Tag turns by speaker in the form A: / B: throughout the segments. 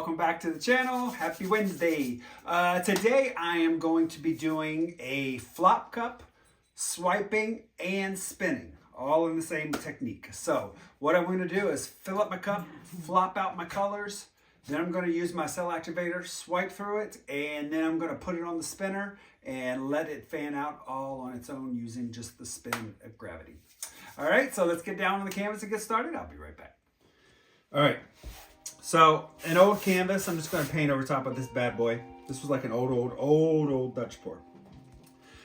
A: welcome back to the channel. Happy Wednesday. Today I am going to be doing a flop cup, swiping, and spinning, all in the same technique. So what I'm going to do is fill up my cup, flop out my colors, then I'm going to use my cell activator, swipe through it, and then I'm going to put it on the spinner and let it fan out all on its own using just the spin of gravity. All right, so let's get down on the canvas and get started. I'll be right back. All right, so an old canvas, I'm just going to paint over top of this bad boy. This was like an old Dutch pour.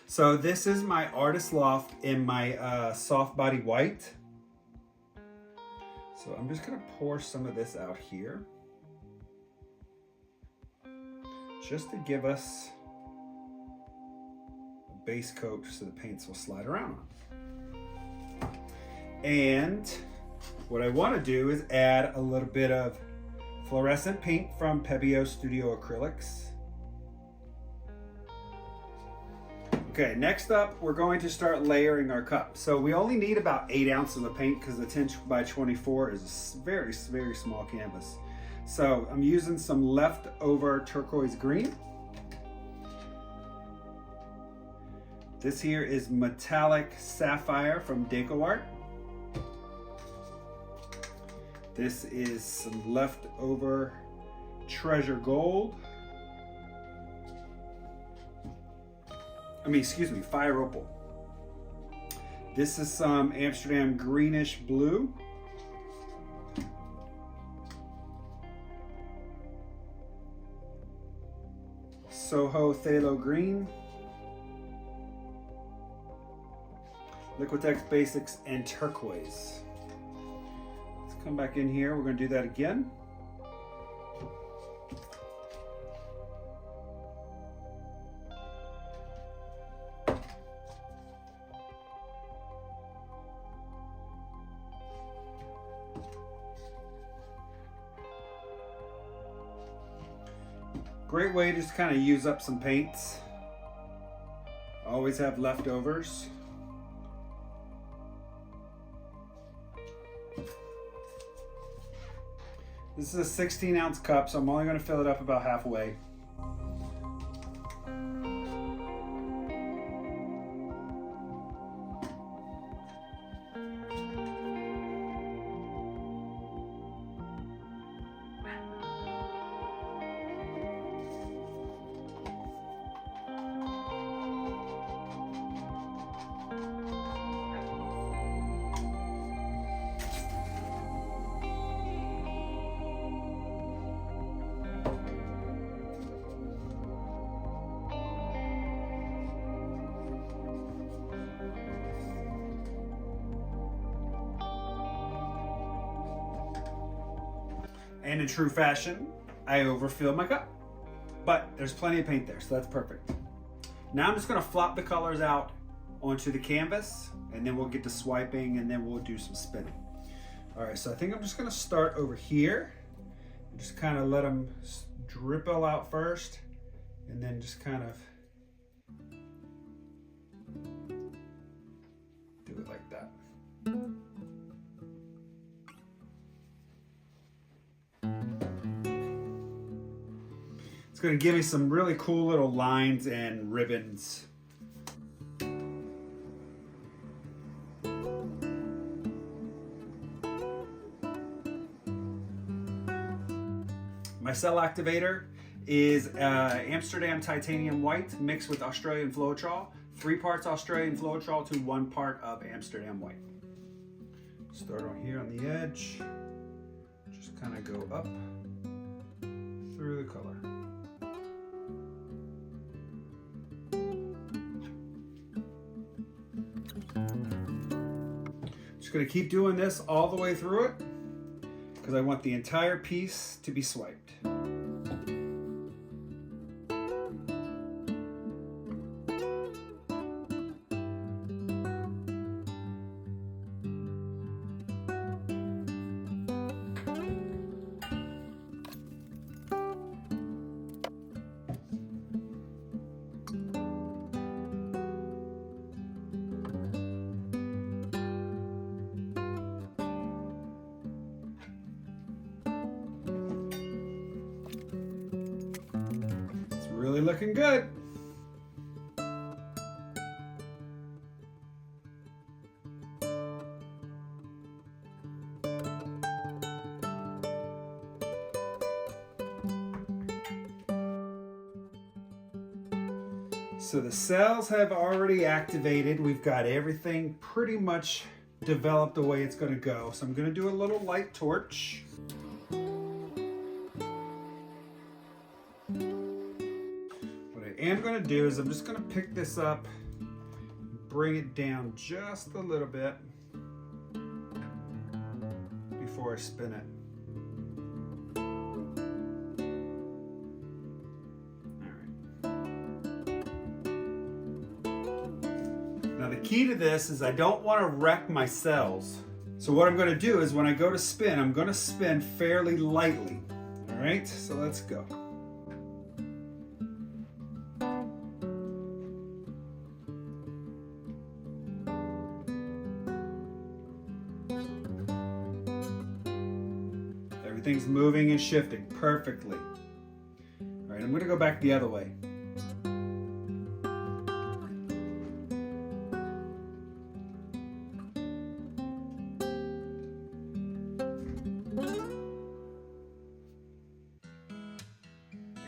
A: So this is my Artist Loft in my soft body white. So I'm just going to pour some of this out here, just to give us a base coat so the paints will slide around on. And what I want to do is add a little bit of fluorescent paint from Pebeo Studio Acrylics. Okay, next up, we're going to start layering our cup. So we only need about 8 ounces of paint because the 10 by 24 is a very, very small canvas. So I'm using some leftover turquoise green. This here is metallic sapphire from DecoArt. This is some leftover treasure gold. Fire opal. This is some Amsterdam greenish blue. Soho Phthalo green. Liquitex basics and turquoise. Let's come back in here. We're going to do that again. Great way to just kind of use up some paints. Always have leftovers. This is a 16-ounce cup, so I'm only going to fill it up about halfway. And in true fashion, I overfilled my cup. But there's plenty of paint there, so that's perfect. Now I'm just gonna flop the colors out onto the canvas, and then we'll get to swiping, and then we'll do some spinning. All right, so I think I'm just gonna start over here. Just kind of let them dribble out first, and then just kind of do it like that. It's going to give me some really cool little lines and ribbons. My cell activator is Amsterdam titanium white mixed with Australian Floetrol. 3 parts Australian Floetrol to 1 part of Amsterdam white. Start on here on the edge. Just kind of go up through the color. Just going to keep doing this all the way through it because I want the entire piece to be swiped. really looking good. So the cells have already activated. We've got everything pretty much developed the way it's going to go. So I'm going to do a little light torch. What I am going to do is I'm just going to pick this up, bring it down just a little bit before I spin it. Now the key to this is I don't want to wreck my cells. So what I'm going to do is when I go to spin, I'm going to spin fairly lightly. All right, so let's go. Everything's moving and shifting perfectly. All right, I'm going to go back the other way.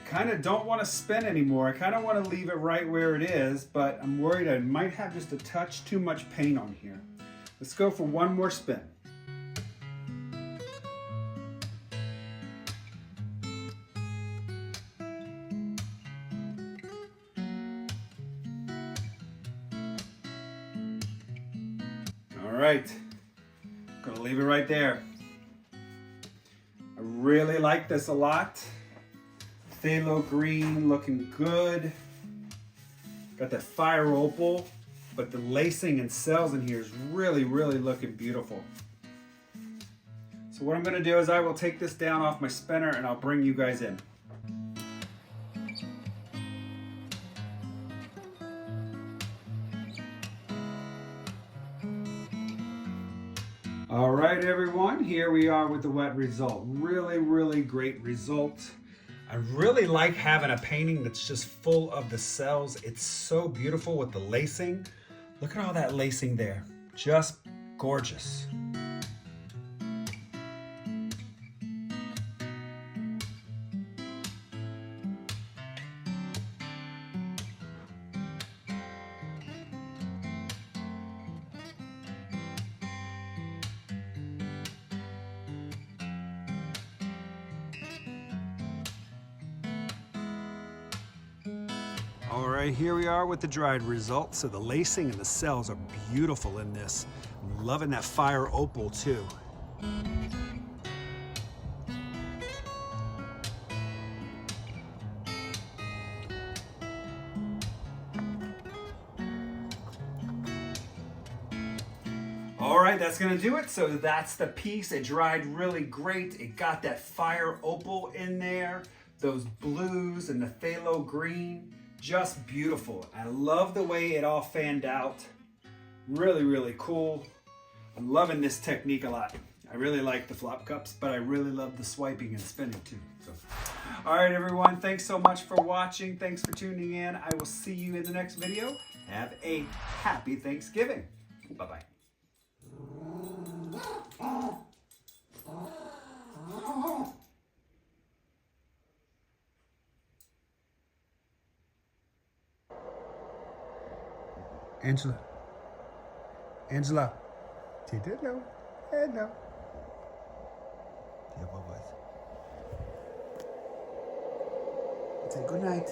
A: Kind of don't want to spin anymore. I kind of want to leave it right where it is, but I'm worried I might have just a touch too much paint on here. Let's go for one more spin. All right, gonna leave it right there. I really like this a lot. Phthalo green looking good. Got that fire opal, but the lacing and cells in here is really, really looking beautiful. So what I'm gonna do is I will take this down off my spinner and I'll bring you guys in. All right, everyone, here we are with the wet result. Really, really great result. I really like having a painting that's just full of the cells. It's so beautiful with the lacing. Look at all that lacing there. Just gorgeous. All right, here we are with the dried result. So the lacing and the cells are beautiful in this. I'm loving that fire opal too. All right, that's gonna do it. So that's the piece. It dried really great. It got that fire opal in there, those blues and the phthalo green. Just beautiful. I love the way it all fanned out. Really, really cool. I'm loving this technique a lot. I really like the flop cups, but I really love the swiping and spinning too. So, all right, everyone. Thanks so much for watching. Thanks for tuning in. I will see you in the next video. Have a happy Thanksgiving. Bye-bye. Angela. Angela. Hello. Hello. Yeah, what was? Say good night.